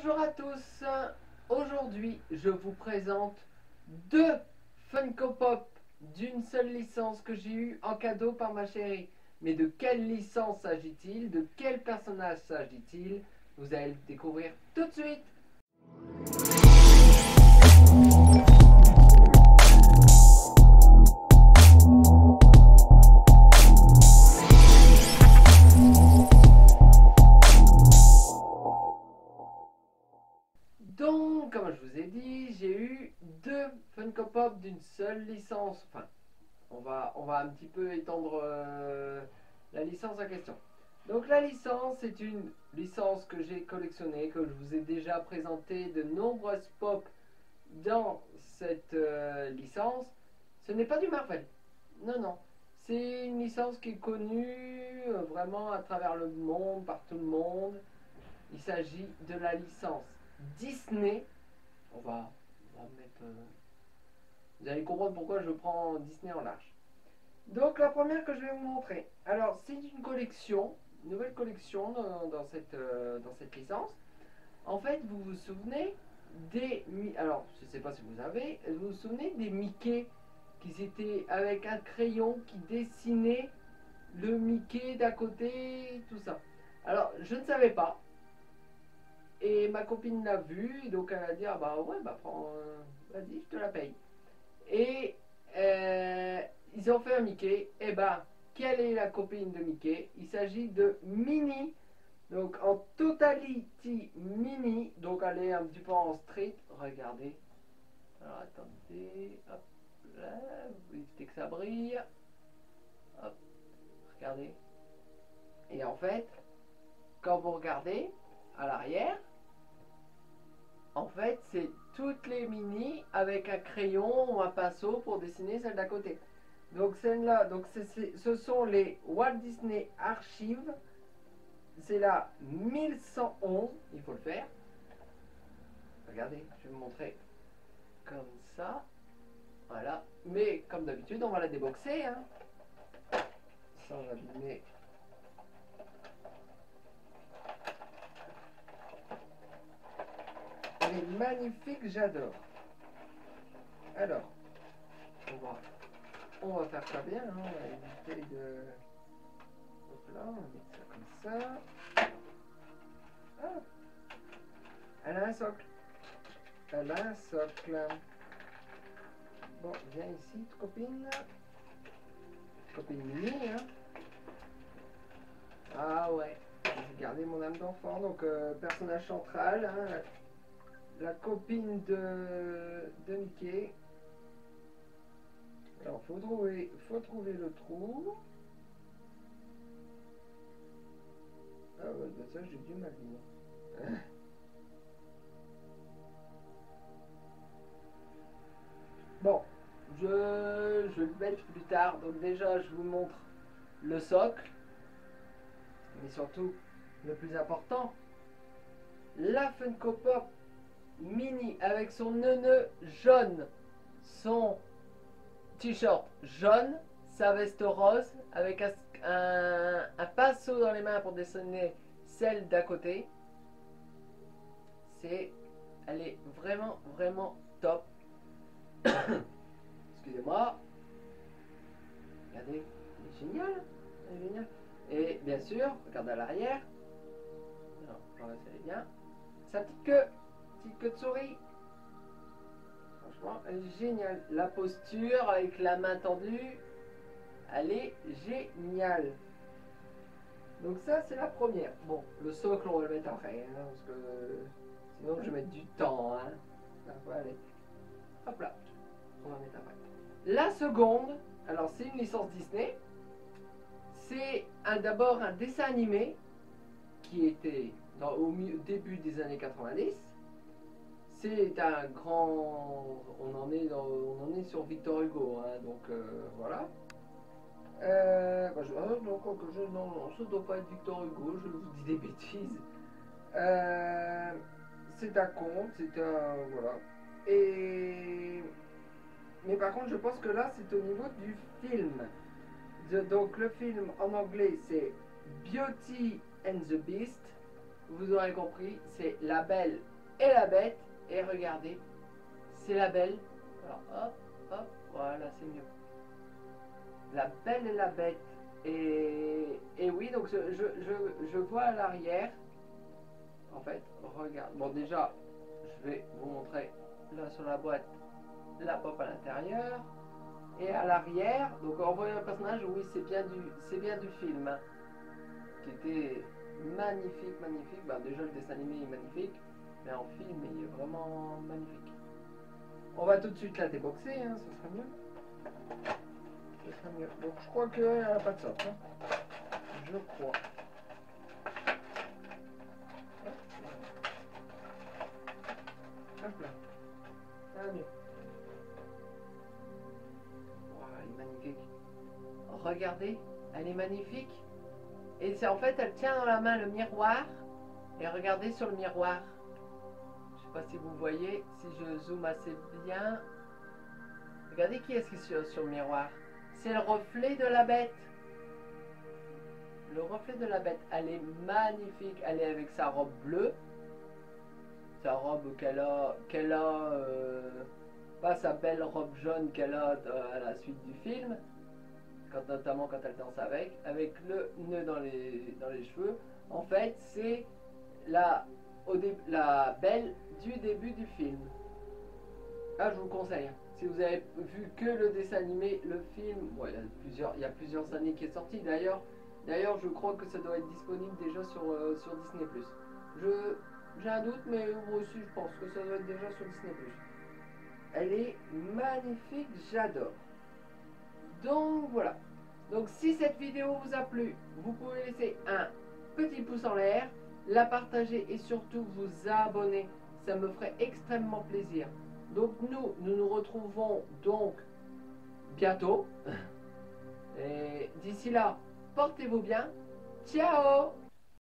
Bonjour à tous, aujourd'hui je vous présente deux Funko Pop d'une seule licence que j'ai eu en cadeau par ma chérie. Mais de quelle licence s'agit-il? De quel personnage s'agit-il? Vous allez le découvrir tout de suite. Donc, comme je vous ai dit, j'ai eu deux Funko Pop d'une seule licence. Enfin, on va un petit peu étendre la licence en question. Donc la licence, c'est une licence que j'ai collectionnée, que je vous ai déjà présenté de nombreuses pop dans cette licence. Ce n'est pas du Marvel. Non, non. C'est une licence qui est connue vraiment à travers le monde, par tout le monde. Il s'agit de la licence Disney. On va mettre... vous allez comprendre pourquoi je prends Disney en large. Donc la première que je vais vous montrer. Alors c'est une collection, une nouvelle collection dans cette licence. En fait, vous vous souvenez des... Alors, je ne sais pas si vous vous souvenez des Mickey qui étaient avec un crayon qui dessinait le Mickey d'à côté, tout ça. Alors, je ne savais pas. Et ma copine l'a vu, et donc elle a dit, ah bah ouais, bah prends, vas-y, je te la paye. Et ils ont fait un Mickey. Et bah, quelle est la copine de Mickey? Il s'agit de Minnie. Donc en Totality Minnie. Donc elle est un petit peu en street. Regardez. Alors attendez. Hop là. Vous évitez que ça brille. Hop. Regardez. Et en fait, quand vous regardez à l'arrière, en fait, c'est toutes les Minnie avec un crayon ou un pinceau pour dessiner celle d'à côté. Donc celle-là, donc ce sont les Walt Disney Archives. C'est la 1111, il faut le faire. Regardez, je vais vous montrer comme ça. Voilà. Mais comme d'habitude, on va la déboxer. Hein. Sans abîmer. Elle est magnifique, j'adore. Alors, on va faire ça bien. Hein. On va éviter de... Donc là, on va mettre ça comme ça. Ah. Elle a un socle. Elle a un socle. Bon, viens ici, copine. Copine Minnie, hein. Ah ouais. J'ai gardé mon âme d'enfant. Donc, personnage central. Hein, la copine de Mickey. Alors, faut trouver le trou. Ah ouais, bah ça, j'ai du mal dire. Bon, je vais le mettre plus tard. Donc déjà, je vous montre le socle. Mais surtout, le plus important, la Funko Pop Minnie avec son neuneu jaune, son t-shirt jaune, sa veste rose, avec un pinceau dans les mains pour dessiner celle d'à côté. Elle est vraiment, vraiment top. Excusez-moi. Regardez, elle est géniale. Elle est géniale. Et bien sûr, regardez à l'arrière. Non, j'en laisse, elle est bien. Sa petite queue de souris. Franchement, elle est géniale. La posture avec la main tendue, elle est géniale. Donc ça, c'est la première. Bon, le socle, on va le mettre après, hein, parce que sinon, je vais mettre du temps. Hein. Là, voilà, allez. Hop là, on va mettre après. La seconde, alors c'est une licence Disney. C'est d'abord un dessin animé qui était au début des années 90. C'est un grand... On en est sur Victor Hugo, hein, donc voilà. Non, ça ne doit pas être Victor Hugo, je vous dis des bêtises. C'est un conte, c'est un... Voilà. Mais par contre, je pense que là, c'est au niveau du film. Donc le film en anglais, c'est Beauty and the Beast. Vous aurez compris, c'est La Belle et la Bête. Et regardez, c'est la Belle. Alors hop, hop, voilà, c'est mieux. La Belle et la Bête. Et oui, donc je vois à l'arrière. En fait, regarde. Bon, déjà, je vais vous montrer là sur la boîte la pop à l'intérieur. Et à l'arrière, donc en voyant le personnage, oui, c'est bien du film. Hein, qui était magnifique, magnifique. Bah, déjà, le dessin animé est magnifique. Mais en film, il est vraiment magnifique. On va tout de suite la déboxer, hein, ce sera mieux. Ce sera mieux. Donc je crois qu'elle n'a pas de sorte. Hein. Je crois. Hop là. Ça va mieux. Wow, elle est magnifique. Regardez, elle est magnifique. Et c'est en fait, elle tient dans la main le miroir. Et regardez sur le miroir. Je sais pas si vous voyez, si je zoome assez bien. Regardez qui est-ce qui est sur le miroir. C'est le reflet de la Bête. Le reflet de la Bête. Elle est magnifique. Elle est avec sa robe bleue. Sa robe qu'elle a pas sa belle robe jaune qu'elle a à la suite du film. Notamment quand elle danse avec le nœud dans les cheveux. En fait, c'est la Belle du début du film. Là, je vous conseille. Si vous avez vu que le dessin animé, le film, bon, il y a plusieurs années qui est sorti. D'ailleurs, je crois que ça doit être disponible déjà sur Disney+. J'ai un doute, mais moi aussi, je pense que ça doit être déjà sur Disney+. Elle est magnifique, j'adore. Donc voilà. Donc si cette vidéo vous a plu, vous pouvez laisser un petit pouce en l'air, la partager et surtout vous abonner. Ça me ferait extrêmement plaisir. Donc nous retrouvons donc bientôt. Et d'ici là, portez-vous bien. Ciao!